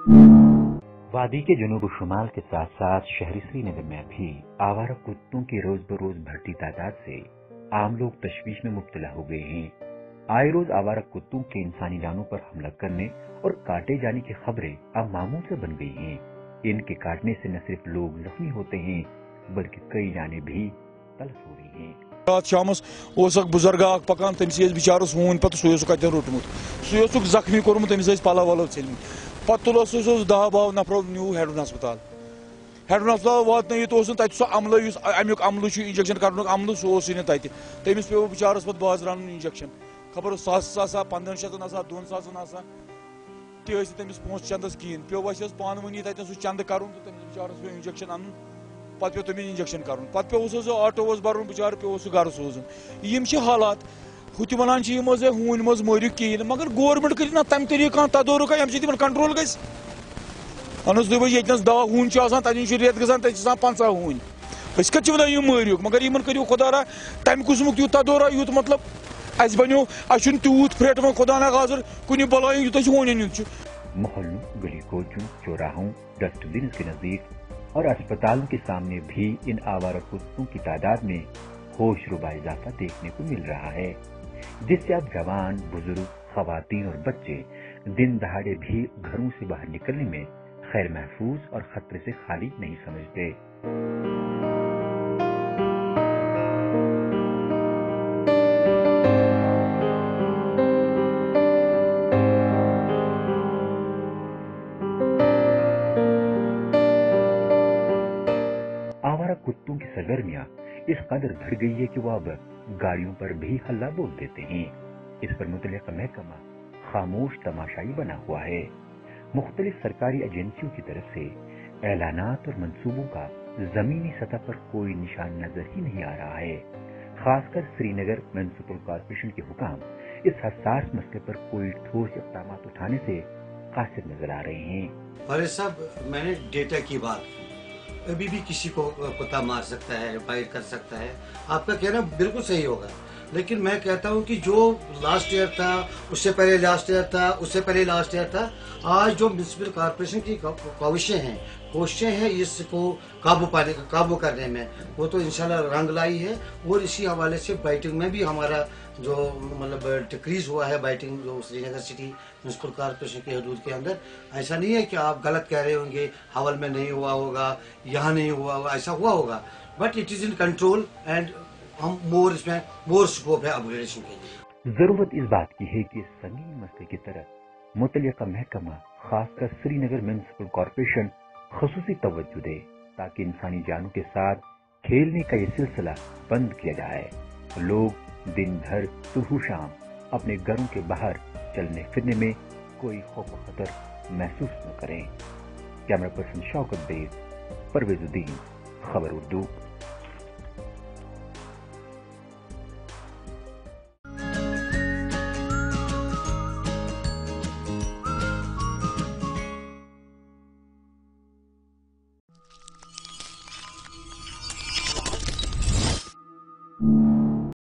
वादी के जनूब शुमाल के साथ साथ शहरी श्रीनगर में भी आवारा कुत्तों की रोज बरोज बढ़ती तादाद से आम लोग तशवीश में मुब्तला हो गए हैं। आए रोज आवारा कुत्तों के इंसानी जानों पर हमला करने और काटे जाने की खबरें अब मामूल से बन गई हैं। इनके काटने से न सिर्फ लोग जख्मी होते हैं बल्कि कई जाने भी तलफ हो रही हैं। रात शामस बुजुर्ग पकान तमिस बिचारस हून पे सह रोटमुत सह जख्मी कोर्मुत तमिस पलव वलव चलम पे तुल 10-12 नफरों न्यू हेडन हस्पताल वात तत अमल अमुक अमल इंजेक्शन कर अमल सह तमिस पे बिचारस पे बाज रन इंजेक्शन खबर 100 1500 2000 तमिस पोस चंदस कहें पे पान वनी तक सह चंद कर बिचारस पे इंजेक्शन अन पे तमिस इंजेक्शन कर पे आटो भर बिचार पे घर सोजन हालात हुत वन हून मज मरियो कहें मगर गवर्नमेंट कर ना तम तरीक तदोरुक ये कंट्रोल गस ये दह हून तन रेत ग 50 हून कत वन मरियो मगर इन करो खुदा तम कुसमुक यूत तदोरा यूत मतलब अस बनो तूत फ्रेट वो खुदा ना खाजर कुछ बलाय यूत होने यूत मोहल्लों, गली कोचों, चौराहों, डस्टबिन के नजदीक और अस्पतालों के सामने भी इन आवारा कुत्तों की तादाद में होश रुबा इजाफा देखने को मिल रहा है, जिससे अब जवान, बुजुर्ग, खवातीन और बच्चे दिन दहाड़े भी घरों से बाहर निकलने में खैर महफूज और खतरे से खाली नहीं समझते। आवारा कुत्तों की सरगर्मियां इस कदर बढ़ गई है कि वो अब गाड़ियों पर भी हल्ला बोल देते हैं। इस पर मुतल्लिका महकमा खामोश तमाशाई बना हुआ है। मुख्तलिफ सरकारी एजेंसियों की तरफ से ऐलानात और मंसूबों का जमीनी सतह पर कोई निशान नजर ही नहीं आ रहा है। खासकर श्रीनगर म्युनिसिपल कॉर्पोरेशन के हुकाम इस हसास मसले पर कोई ठोस इक़दाम उठाने से कासिर नजर आ रहे हैं। अरे साहब, मैंने डेटा की बात की, अभी भी किसी को कुत्ता मार सकता है, बाइट कर सकता है। आपका कहना बिल्कुल सही होगा, लेकिन मैं कहता हूं कि जो लास्ट ईयर था, उससे पहले लास्ट ईयर था, उससे पहले लास्ट ईयर था, आज जो म्युनिसिपल कॉर्पोरेशन की कोशिशें हैं इसको काबू करने में, वो तो इंशाल्लाह रंग लाई है। और इसी हवाले से बाइटिंग में भी हमारा जो मतलब डिक्रीज हुआ है, बाइटिंग जो श्रीनगर सिटी म्युनिसिपल कॉर्पोरेशन की हदूद के अंदर। ऐसा नहीं है कि आप गलत कह रहे होंगे, हवल में नहीं हुआ होगा, यहाँ नहीं हुआ होगा, ऐसा हुआ होगा, but it is in control and हम इसमें मोर स्कोप है अपग्रेडेशन के लिए। जरूरत इस बात की है कि इस संगीन मसले की तरफ मुतल्लिका महकमा खासकर श्रीनगर म्युनिसिपल कॉर्पोरेशन खसूसी तवज्जो दे, ताकि इंसानी जानों के साथ खेलने का ये सिलसिला बंद किया जाए। लोग दिन भर सुबह शाम अपने घरों के बाहर चलने फिरने में कोई खौफ खतर महसूस न करें। कैमरा पर्सन शौकत बेग, परवेजुद्दीन, खबर उर्दू।